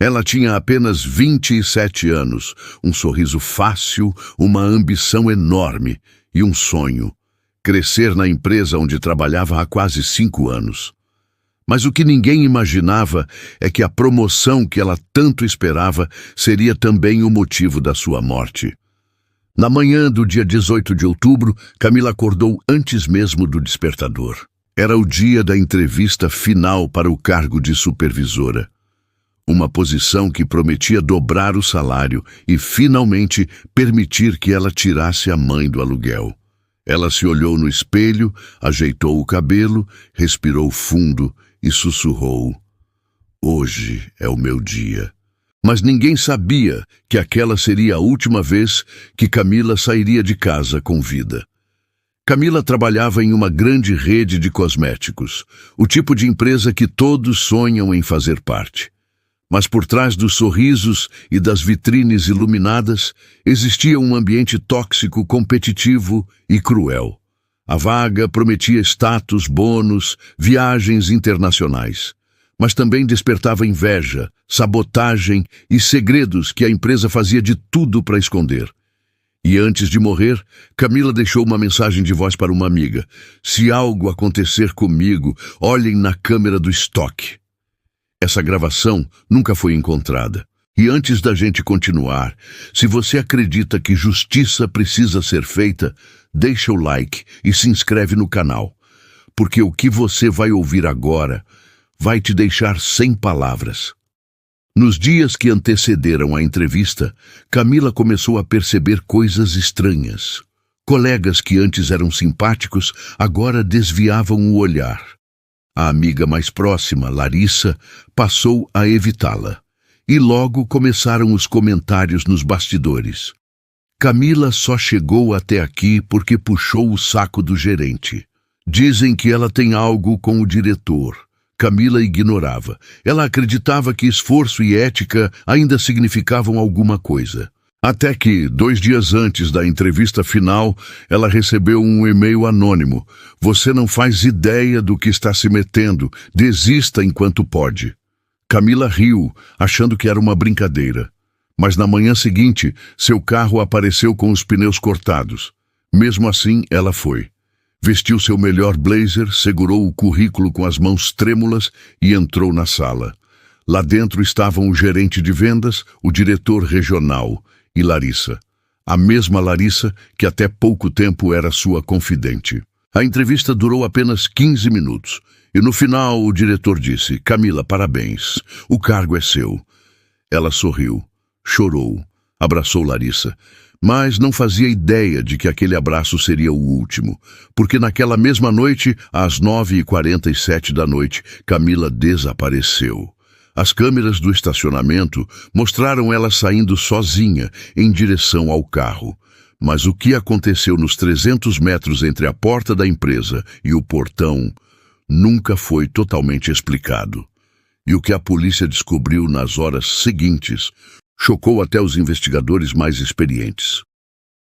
Ela tinha apenas 27 anos, um sorriso fácil, uma ambição enorme e um sonho: crescer na empresa onde trabalhava há quase 5 anos. Mas o que ninguém imaginava é que a promoção que ela tanto esperava seria também o motivo da sua morte. Na manhã do dia 18 de outubro, Camila acordou antes mesmo do despertador. Era o dia da entrevista final para o cargo de supervisora. Uma posição que prometia dobrar o salário e, finalmente, permitir que ela tirasse a mãe do aluguel. Ela se olhou no espelho, ajeitou o cabelo, respirou fundo e sussurrou: "Hoje é o meu dia." Mas ninguém sabia que aquela seria a última vez que Camila sairia de casa com vida. Camila trabalhava em uma grande rede de cosméticos, o tipo de empresa que todos sonham em fazer parte. Mas por trás dos sorrisos e das vitrines iluminadas, existia um ambiente tóxico, competitivo e cruel. A vaga prometia status, bônus, viagens internacionais, mas também despertava inveja, sabotagem e segredos que a empresa fazia de tudo para esconder. E antes de morrer, Camila deixou uma mensagem de voz para uma amiga: "Se algo acontecer comigo, olhem na câmera do estoque." Essa gravação nunca foi encontrada. E antes da gente continuar, se você acredita que justiça precisa ser feita, deixa o like e se inscreve no canal, porque o que você vai ouvir agora vai te deixar sem palavras. Nos dias que antecederam a entrevista, Camila começou a perceber coisas estranhas. Colegas que antes eram simpáticos agora desviavam o olhar. A amiga mais próxima, Larissa, passou a evitá-la. E logo começaram os comentários nos bastidores. Camila só chegou até aqui porque puxou o saco do gerente. Dizem que ela tem algo com o diretor. Camila ignorava. Ela acreditava que esforço e ética ainda significavam alguma coisa. Até que, 2 dias antes da entrevista final, ela recebeu um e-mail anônimo: "Você não faz ideia do que está se metendo. Desista enquanto pode." Camila riu, achando que era uma brincadeira. Mas na manhã seguinte, seu carro apareceu com os pneus cortados. Mesmo assim, ela foi. Vestiu seu melhor blazer, segurou o currículo com as mãos trêmulas e entrou na sala. Lá dentro estavam o gerente de vendas, o diretor regional e Larissa. A mesma Larissa que até pouco tempo era sua confidente. A entrevista durou apenas 15 minutos. E no final o diretor disse: "Camila, parabéns. O cargo é seu." Ela sorriu, chorou, abraçou Larissa, mas não fazia ideia de que aquele abraço seria o último, porque naquela mesma noite, às 9h47 da noite, Camila desapareceu. As câmeras do estacionamento mostraram ela saindo sozinha em direção ao carro. Mas o que aconteceu nos 300 metros entre a porta da empresa e o portão nunca foi totalmente explicado. E o que a polícia descobriu nas horas seguintes chocou até os investigadores mais experientes.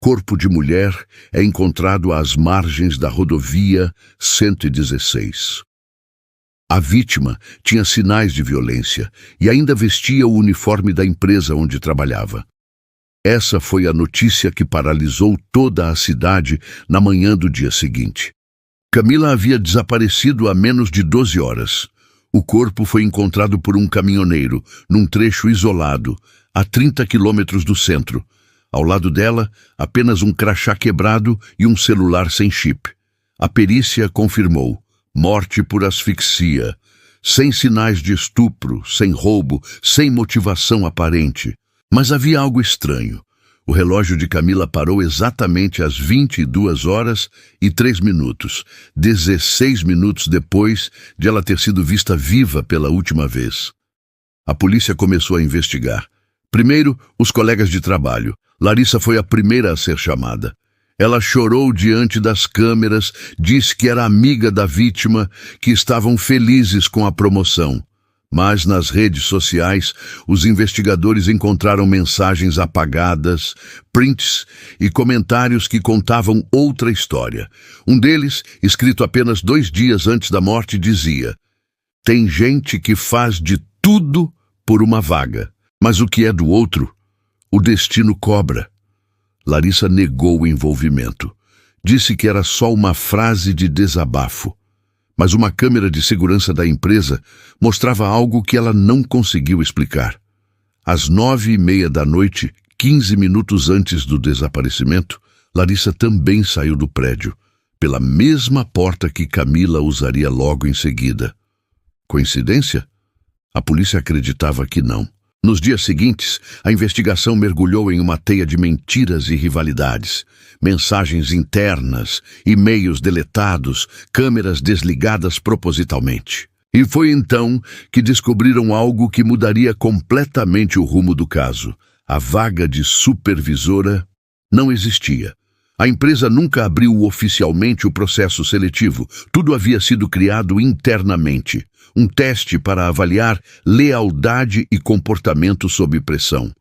Corpo de mulher é encontrado às margens da rodovia 116. A vítima tinha sinais de violência e ainda vestia o uniforme da empresa onde trabalhava. Essa foi a notícia que paralisou toda a cidade na manhã do dia seguinte. Camila havia desaparecido há menos de 12 horas. O corpo foi encontrado por um caminhoneiro, num trecho isolado, a 30 quilômetros do centro. Ao lado dela, apenas um crachá quebrado e um celular sem chip. A perícia confirmou: morte por asfixia, sem sinais de estupro, sem roubo, sem motivação aparente. Mas havia algo estranho. O relógio de Camila parou exatamente às 22h03, 16 minutos depois de ela ter sido vista viva pela última vez. A polícia começou a investigar. Primeiro, os colegas de trabalho. Larissa foi a primeira a ser chamada. Ela chorou diante das câmeras, disse que era amiga da vítima, que estavam felizes com a promoção. Mas nas redes sociais, os investigadores encontraram mensagens apagadas, prints e comentários que contavam outra história. Um deles, escrito apenas 2 dias antes da morte, dizia: "Tem gente que faz de tudo por uma vaga. Mas o que é do outro? O destino cobra. Larissa negou o envolvimento. Disse que era só uma frase de desabafo. Mas uma câmera de segurança da empresa mostrava algo que ela não conseguiu explicar. Às 9h30 da noite, 15 minutos antes do desaparecimento, Larissa também saiu do prédio, pela mesma porta que Camila usaria logo em seguida. Coincidência? A polícia acreditava que não. Nos dias seguintes, a investigação mergulhou em uma teia de mentiras e rivalidades. Mensagens internas, e-mails deletados, câmeras desligadas propositalmente. E foi então que descobriram algo que mudaria completamente o rumo do caso. A vaga de supervisora não existia. A empresa nunca abriu oficialmente o processo seletivo. Tudo havia sido criado internamente. Um teste para avaliar lealdade e comportamento sob pressão.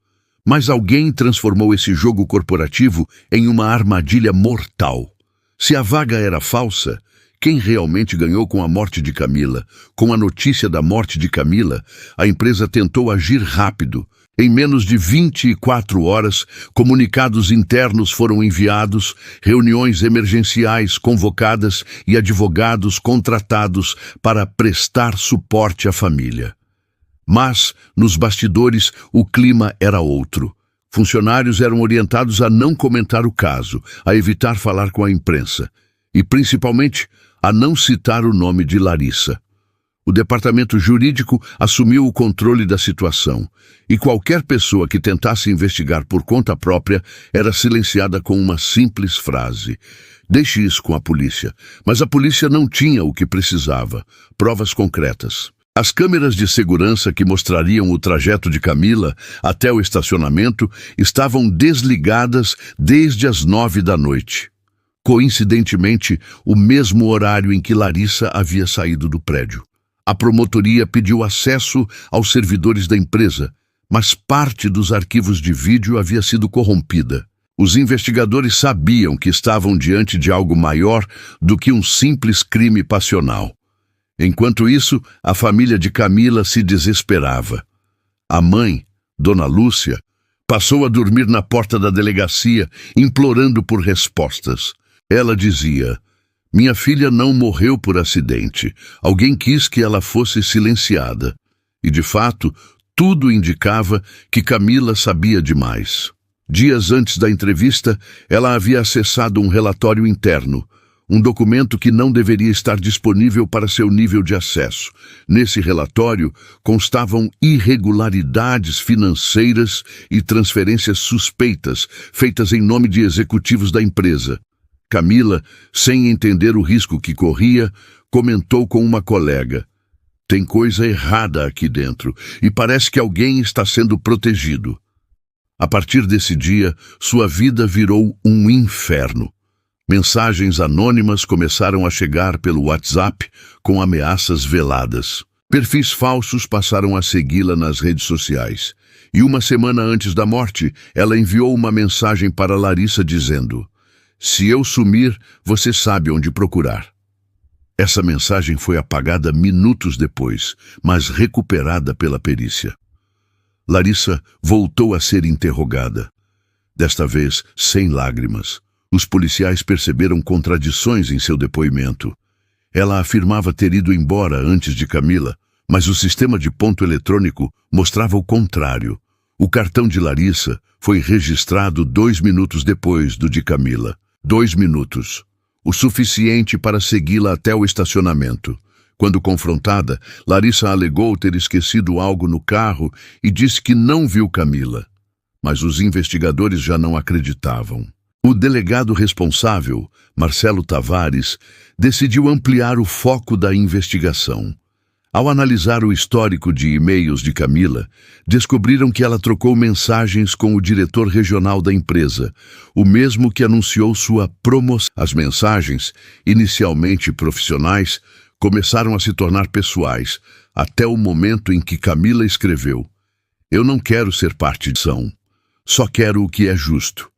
Mas alguém transformou esse jogo corporativo em uma armadilha mortal. Se a vaga era falsa, quem realmente ganhou com a morte de Camila? Com a notícia da morte de Camila, a empresa tentou agir rápido. Em menos de 24 horas, comunicados internos foram enviados, reuniões emergenciais convocadas e advogados contratados para prestar suporte à família. Mas, nos bastidores, o clima era outro. Funcionários eram orientados a não comentar o caso, a evitar falar com a imprensa e, principalmente, a não citar o nome de Larissa. O departamento jurídico assumiu o controle da situação e qualquer pessoa que tentasse investigar por conta própria era silenciada com uma simples frase: "Deixe isso com a polícia." Mas a polícia não tinha o que precisava: provas concretas. As câmeras de segurança que mostrariam o trajeto de Camila até o estacionamento estavam desligadas desde as 9 da noite. Coincidentemente, o mesmo horário em que Larissa havia saído do prédio. A promotoria pediu acesso aos servidores da empresa, mas parte dos arquivos de vídeo havia sido corrompida. Os investigadores sabiam que estavam diante de algo maior do que um simples crime passional. Enquanto isso, a família de Camila se desesperava. A mãe, Dona Lúcia, passou a dormir na porta da delegacia, implorando por respostas. Ela dizia: "Minha filha não morreu por acidente. Alguém quis que ela fosse silenciada." E, de fato, tudo indicava que Camila sabia demais. Dias antes da entrevista, ela havia acessado um relatório interno, um documento que não deveria estar disponível para seu nível de acesso. Nesse relatório constavam irregularidades financeiras e transferências suspeitas, feitas em nome de executivos da empresa. Camila, sem entender o risco que corria, comentou com uma colega: "Tem coisa errada aqui dentro e parece que alguém está sendo protegido." A partir desse dia, sua vida virou um inferno. Mensagens anônimas começaram a chegar pelo WhatsApp com ameaças veladas. Perfis falsos passaram a segui-la nas redes sociais. E uma semana antes da morte, ela enviou uma mensagem para Larissa dizendo: "Se eu sumir, você sabe onde procurar." Essa mensagem foi apagada minutos depois, mas recuperada pela perícia. Larissa voltou a ser interrogada. Desta vez, sem lágrimas. Os policiais perceberam contradições em seu depoimento. Ela afirmava ter ido embora antes de Camila, mas o sistema de ponto eletrônico mostrava o contrário. O cartão de Larissa foi registrado 2 minutos depois do de Camila. 2 minutos. O suficiente para segui-la até o estacionamento. Quando confrontada, Larissa alegou ter esquecido algo no carro e disse que não viu Camila. Mas os investigadores já não acreditavam. O delegado responsável, Marcelo Tavares, decidiu ampliar o foco da investigação. Ao analisar o histórico de e-mails de Camila, descobriram que ela trocou mensagens com o diretor regional da empresa, o mesmo que anunciou sua promoção. As mensagens, inicialmente profissionais, começaram a se tornar pessoais, até o momento em que Camila escreveu: "Eu não quero ser parte de ação, só quero o que é justo."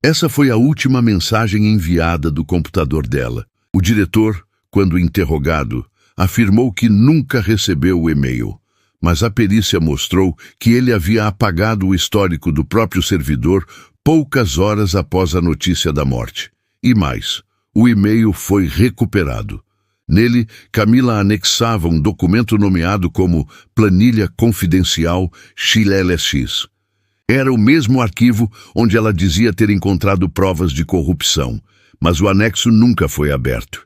Essa foi a última mensagem enviada do computador dela. O diretor, quando interrogado, afirmou que nunca recebeu o e-mail, mas a perícia mostrou que ele havia apagado o histórico do próprio servidor poucas horas após a notícia da morte. E mais, o e-mail foi recuperado. Nele, Camila anexava um documento nomeado como Planilha Confidencial XLX. Era o mesmo arquivo onde ela dizia ter encontrado provas de corrupção, mas o anexo nunca foi aberto.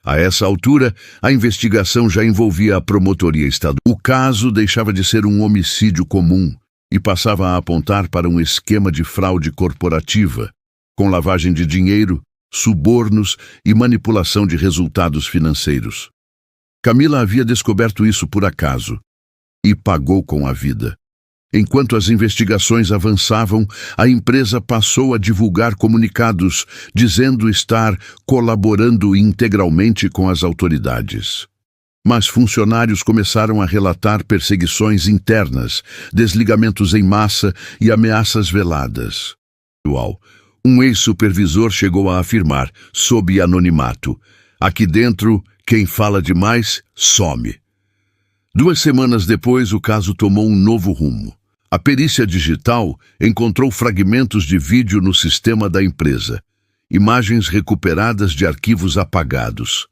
A essa altura, a investigação já envolvia a promotoria estadual. O caso deixava de ser um homicídio comum e passava a apontar para um esquema de fraude corporativa, com lavagem de dinheiro, subornos e manipulação de resultados financeiros. Camila havia descoberto isso por acaso e pagou com a vida. Enquanto as investigações avançavam, a empresa passou a divulgar comunicados dizendo estar colaborando integralmente com as autoridades. Mas funcionários começaram a relatar perseguições internas, desligamentos em massa e ameaças veladas. Um ex-supervisor chegou a afirmar, sob anonimato: "Aqui dentro, quem fala demais, some." 2 semanas depois, o caso tomou um novo rumo. A perícia digital encontrou fragmentos de vídeo no sistema da empresa, imagens recuperadas de arquivos apagados.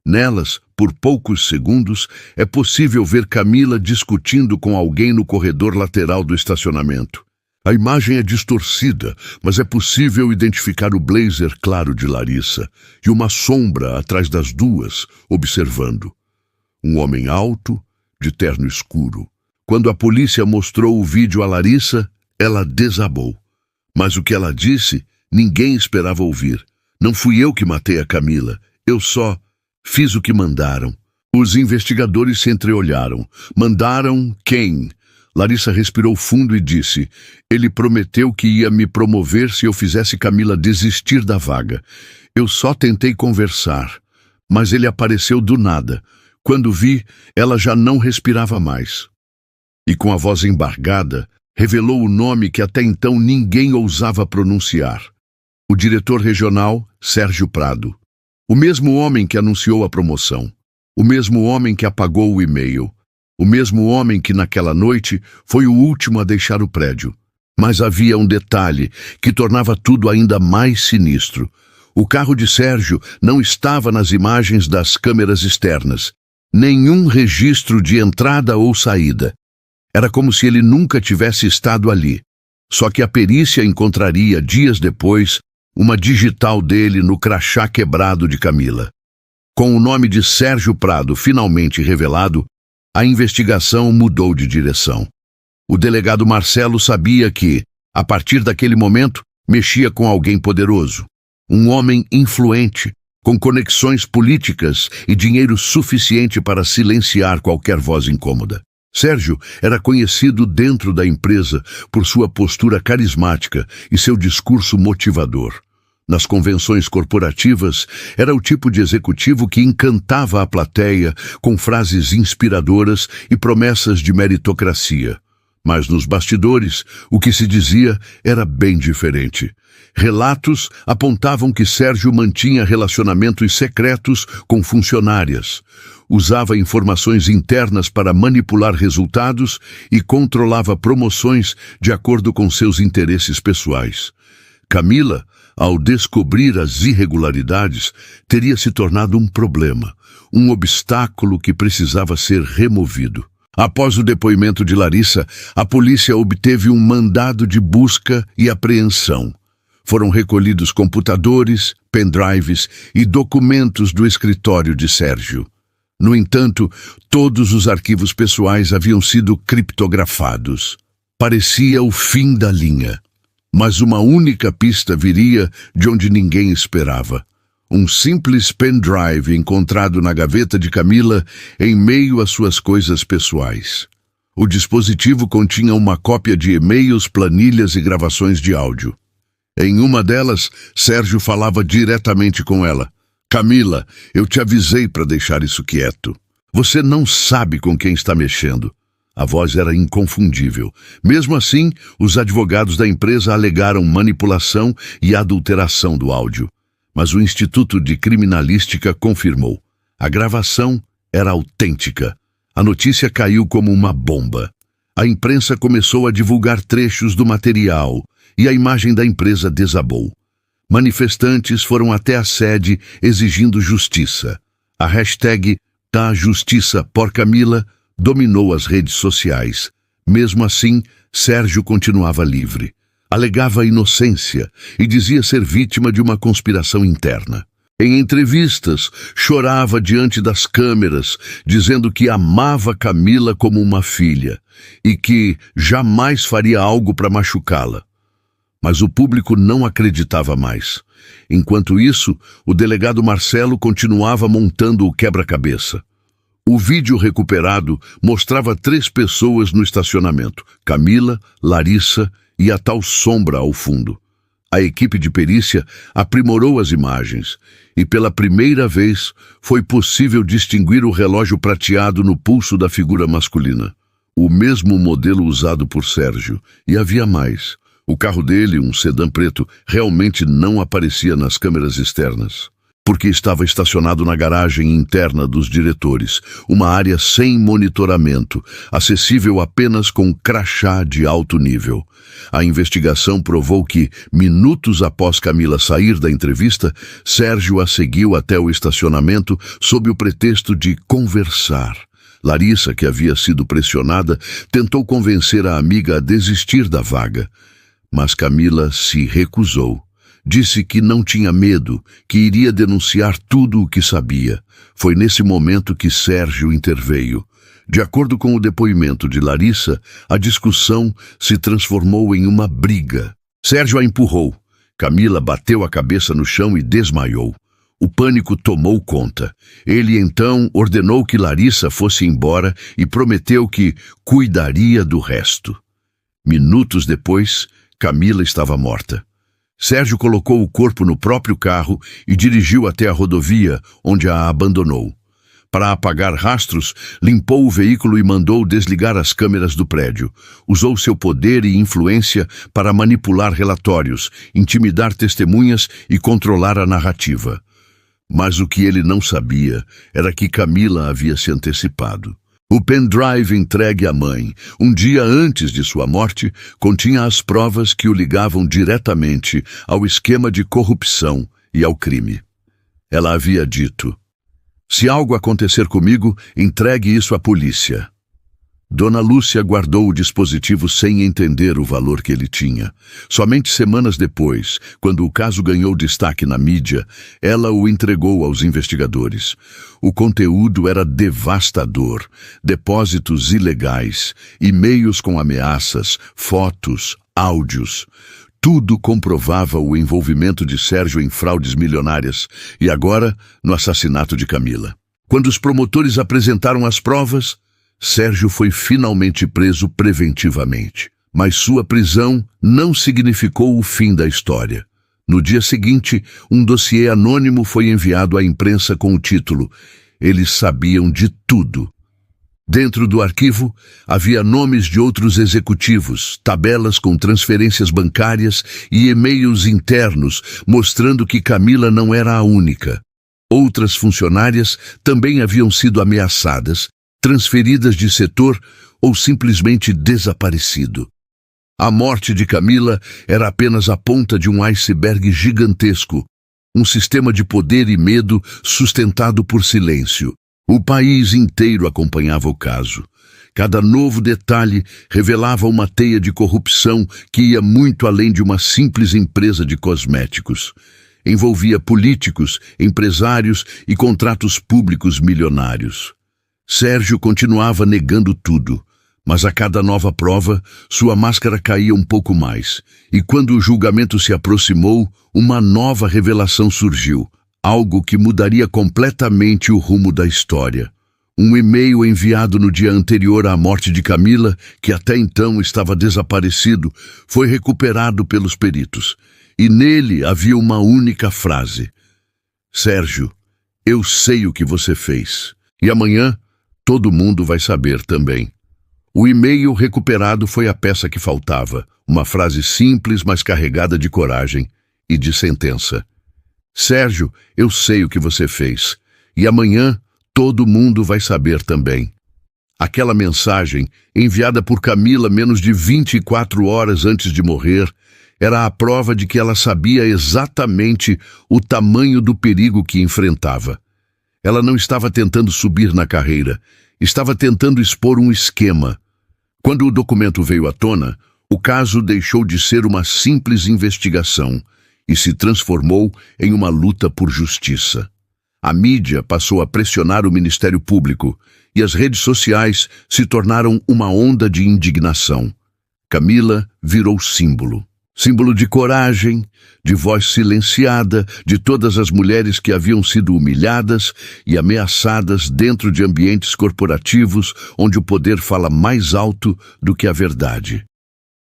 Nelas, por poucos segundos, é possível ver Camila discutindo com alguém no corredor lateral do estacionamento. A imagem é distorcida, mas é possível identificar o blazer claro de Larissa e uma sombra atrás das duas, observando. Um homem alto, de terno escuro. Quando a polícia mostrou o vídeo a Larissa, ela desabou. Mas o que ela disse, ninguém esperava ouvir. "Não fui eu que matei a Camila, eu só fiz o que mandaram." Os investigadores se entreolharam. "Mandaram quem?" Larissa respirou fundo e disse: "Ele prometeu que ia me promover se eu fizesse Camila desistir da vaga. Eu só tentei conversar, mas ele apareceu do nada. Quando vi, ela já não respirava mais." E com a voz embargada, revelou o nome que até então ninguém ousava pronunciar. O diretor regional, Sérgio Prado. O mesmo homem que anunciou a promoção. O mesmo homem que apagou o e-mail. O mesmo homem que naquela noite foi o último a deixar o prédio. Mas havia um detalhe que tornava tudo ainda mais sinistro. O carro de Sérgio não estava nas imagens das câmeras externas. Nenhum registro de entrada ou saída. Era como se ele nunca tivesse estado ali. Só que a perícia encontraria, dias depois, uma digital dele no crachá quebrado de Camila. Com o nome de Sérgio Prado finalmente revelado, a investigação mudou de direção. O delegado Marcelo sabia que, a partir daquele momento, mexia com alguém poderoso. Um homem influente, com conexões políticas e dinheiro suficiente para silenciar qualquer voz incômoda. Sérgio era conhecido dentro da empresa por sua postura carismática e seu discurso motivador. Nas convenções corporativas, era o tipo de executivo que encantava a plateia com frases inspiradoras e promessas de meritocracia. Mas nos bastidores, o que se dizia era bem diferente. Relatos apontavam que Sérgio mantinha relacionamentos secretos com funcionárias, usava informações internas para manipular resultados e controlava promoções de acordo com seus interesses pessoais. Camila, ao descobrir as irregularidades, teria se tornado um problema, um obstáculo que precisava ser removido. Após o depoimento de Larissa, a polícia obteve um mandado de busca e apreensão. Foram recolhidos computadores, pendrives e documentos do escritório de Sérgio. No entanto, todos os arquivos pessoais haviam sido criptografados. Parecia o fim da linha. Mas uma única pista viria de onde ninguém esperava. Um simples pendrive encontrado na gaveta de Camila em meio às suas coisas pessoais. O dispositivo continha uma cópia de e-mails, planilhas e gravações de áudio. Em uma delas, Sérgio falava diretamente com ela. "Camila, eu te avisei para deixar isso quieto. Você não sabe com quem está mexendo." A voz era inconfundível. Mesmo assim, os advogados da empresa alegaram manipulação e adulteração do áudio. Mas o Instituto de Criminalística confirmou. A gravação era autêntica. A notícia caiu como uma bomba. A imprensa começou a divulgar trechos do material e a imagem da empresa desabou. Manifestantes foram até a sede exigindo justiça. A hashtag da Justiça por Camila dominou as redes sociais. Mesmo assim, Sérgio continuava livre. Alegava inocência e dizia ser vítima de uma conspiração interna. Em entrevistas, chorava diante das câmeras, dizendo que amava Camila como uma filha e que jamais faria algo para machucá-la. Mas o público não acreditava mais. Enquanto isso, o delegado Marcelo continuava montando o quebra-cabeça. O vídeo recuperado mostrava 3 pessoas no estacionamento: Camila, Larissa e a tal sombra ao fundo. A equipe de perícia aprimorou as imagens e, pela primeira vez, foi possível distinguir o relógio prateado no pulso da figura masculina. O mesmo modelo usado por Sérgio, e havia mais. O carro dele, um sedã preto, realmente não aparecia nas câmeras externas, porque estava estacionado na garagem interna dos diretores, uma área sem monitoramento, acessível apenas com crachá de alto nível. A investigação provou que, minutos após Camila sair da entrevista, Sérgio a seguiu até o estacionamento sob o pretexto de conversar. Larissa, que havia sido pressionada, tentou convencer a amiga a desistir da vaga, mas Camila se recusou. Disse que não tinha medo, que iria denunciar tudo o que sabia. Foi nesse momento que Sérgio interveio. De acordo com o depoimento de Larissa, a discussão se transformou em uma briga. Sérgio a empurrou. Camila bateu a cabeça no chão e desmaiou. O pânico tomou conta. Ele então ordenou que Larissa fosse embora e prometeu que cuidaria do resto. Minutos depois, Camila estava morta. Sérgio colocou o corpo no próprio carro e dirigiu até a rodovia, onde a abandonou. Para apagar rastros, limpou o veículo e mandou desligar as câmeras do prédio. Usou seu poder e influência para manipular relatórios, intimidar testemunhas e controlar a narrativa. Mas o que ele não sabia era que Camila havia se antecipado. O pendrive entregue à mãe, um dia antes de sua morte, continha as provas que o ligavam diretamente ao esquema de corrupção e ao crime. Ela havia dito: "Se algo acontecer comigo, entregue isso à polícia." Dona Lúcia guardou o dispositivo sem entender o valor que ele tinha. Somente semanas depois, quando o caso ganhou destaque na mídia, ela o entregou aos investigadores. O conteúdo era devastador: depósitos ilegais, e-mails com ameaças, fotos, áudios. Tudo comprovava o envolvimento de Sérgio em fraudes milionárias e agora no assassinato de Camila. Quando os promotores apresentaram as provas, Sérgio foi finalmente preso preventivamente. Mas sua prisão não significou o fim da história. No dia seguinte, um dossiê anônimo foi enviado à imprensa com o título "Eles sabiam de tudo." Dentro do arquivo, havia nomes de outros executivos, tabelas com transferências bancárias e e-mails internos mostrando que Camila não era a única. Outras funcionárias também haviam sido ameaçadas, transferidas de setor ou simplesmente desaparecido. A morte de Camila era apenas a ponta de um iceberg gigantesco, um sistema de poder e medo sustentado por silêncio. O país inteiro acompanhava o caso. Cada novo detalhe revelava uma teia de corrupção que ia muito além de uma simples empresa de cosméticos. Envolvia políticos, empresários e contratos públicos milionários. Sérgio continuava negando tudo, mas a cada nova prova, sua máscara caía um pouco mais. E quando o julgamento se aproximou, uma nova revelação surgiu, algo que mudaria completamente o rumo da história. Um e-mail enviado no dia anterior à morte de Camila, que até então estava desaparecido, foi recuperado pelos peritos. E nele havia uma única frase: "Sérgio, eu sei o que você fez. E amanhã, todo mundo vai saber também." O e-mail recuperado foi a peça que faltava, uma frase simples, mas carregada de coragem e de sentença. "Sérgio, eu sei o que você fez. E amanhã, todo mundo vai saber também." Aquela mensagem, enviada por Camila menos de 24 horas antes de morrer, era a prova de que ela sabia exatamente o tamanho do perigo que enfrentava. Ela não estava tentando subir na carreira, estava tentando expor um esquema. Quando o documento veio à tona, o caso deixou de ser uma simples investigação e se transformou em uma luta por justiça. A mídia passou a pressionar o Ministério Público e as redes sociais se tornaram uma onda de indignação. Camila virou símbolo. Símbolo de coragem, de voz silenciada, de todas as mulheres que haviam sido humilhadas e ameaçadas dentro de ambientes corporativos onde o poder fala mais alto do que a verdade.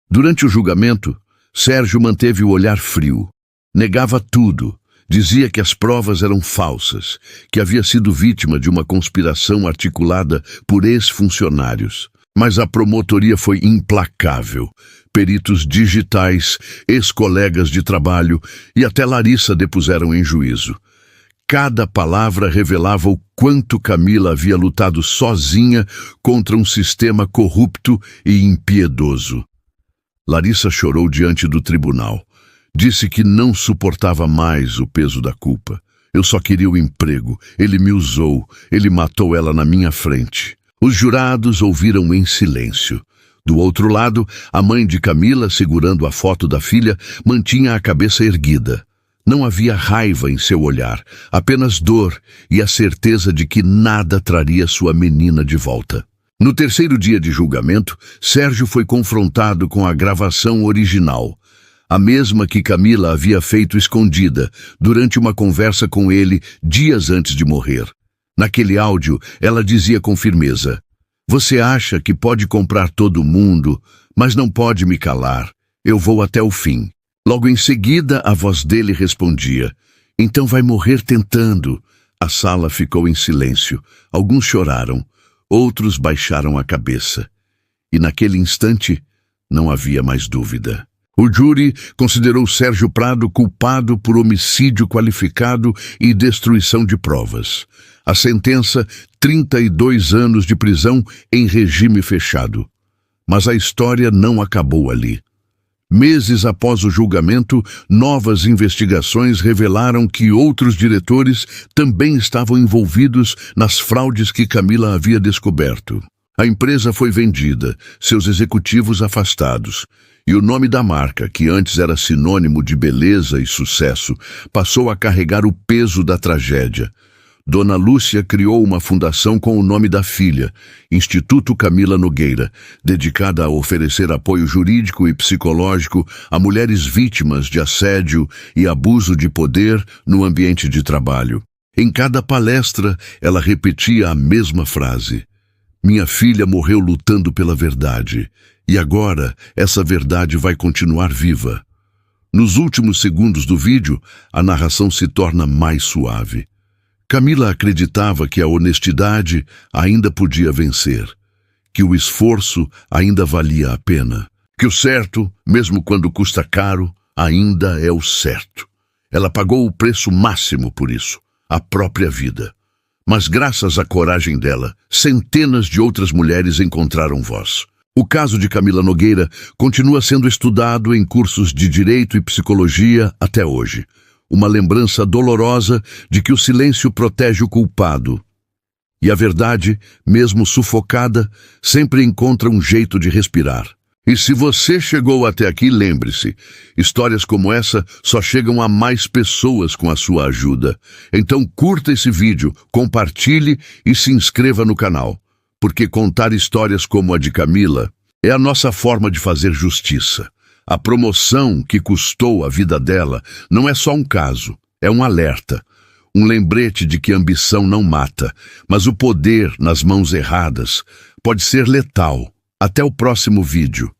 Durante o julgamento, Sérgio manteve o olhar frio. Negava tudo. Dizia que as provas eram falsas, que havia sido vítima de uma conspiração articulada por ex-funcionários. Mas a promotoria foi implacável. Peritos digitais, ex-colegas de trabalho e até Larissa depuseram em juízo. Cada palavra revelava o quanto Camila havia lutado sozinha contra um sistema corrupto e impiedoso. Larissa chorou diante do tribunal. Disse que não suportava mais o peso da culpa. Eu só queria o emprego. Ele me usou. Ele matou ela na minha frente. Os jurados ouviram em silêncio. Do outro lado, a mãe de Camila, segurando a foto da filha, mantinha a cabeça erguida. Não havia raiva em seu olhar, apenas dor e a certeza de que nada traria sua menina de volta. No terceiro dia de julgamento, Sérgio foi confrontado com a gravação original, a mesma que Camila havia feito escondida durante uma conversa com ele dias antes de morrer. Naquele áudio, ela dizia com firmeza: "Você acha que pode comprar todo mundo, mas não pode me calar. Eu vou até o fim." Logo em seguida, a voz dele respondia: "Então vai morrer tentando." A sala ficou em silêncio. Alguns choraram, outros baixaram a cabeça. E naquele instante, não havia mais dúvida. O júri considerou Sérgio Prado culpado por homicídio qualificado e destruição de provas. A sentença, 32 anos de prisão em regime fechado. Mas a história não acabou ali. Meses após o julgamento, novas investigações revelaram que outros diretores também estavam envolvidos nas fraudes que Camila havia descoberto. A empresa foi vendida, seus executivos afastados. E o nome da marca, que antes era sinônimo de beleza e sucesso, passou a carregar o peso da tragédia. Dona Lúcia criou uma fundação com o nome da filha, Instituto Camila Nogueira, dedicada a oferecer apoio jurídico e psicológico a mulheres vítimas de assédio e abuso de poder no ambiente de trabalho. Em cada palestra, ela repetia a mesma frase: "Minha filha morreu lutando pela verdade. E agora, essa verdade vai continuar viva." Nos últimos segundos do vídeo, a narração se torna mais suave. Camila acreditava que a honestidade ainda podia vencer, que o esforço ainda valia a pena, que o certo, mesmo quando custa caro, ainda é o certo. Ela pagou o preço máximo por isso, a própria vida. Mas graças à coragem dela, centenas de outras mulheres encontraram voz. O caso de Camila Nogueira continua sendo estudado em cursos de direito e psicologia até hoje. Uma lembrança dolorosa de que o silêncio protege o culpado. E a verdade, mesmo sufocada, sempre encontra um jeito de respirar. E se você chegou até aqui, lembre-se, histórias como essa só chegam a mais pessoas com a sua ajuda. Então curta esse vídeo, compartilhe e se inscreva no canal. Porque contar histórias como a de Camila é a nossa forma de fazer justiça. A promoção que custou a vida dela não é só um caso, é um alerta. Um lembrete de que a ambição não mata, mas o poder nas mãos erradas pode ser letal. Até o próximo vídeo.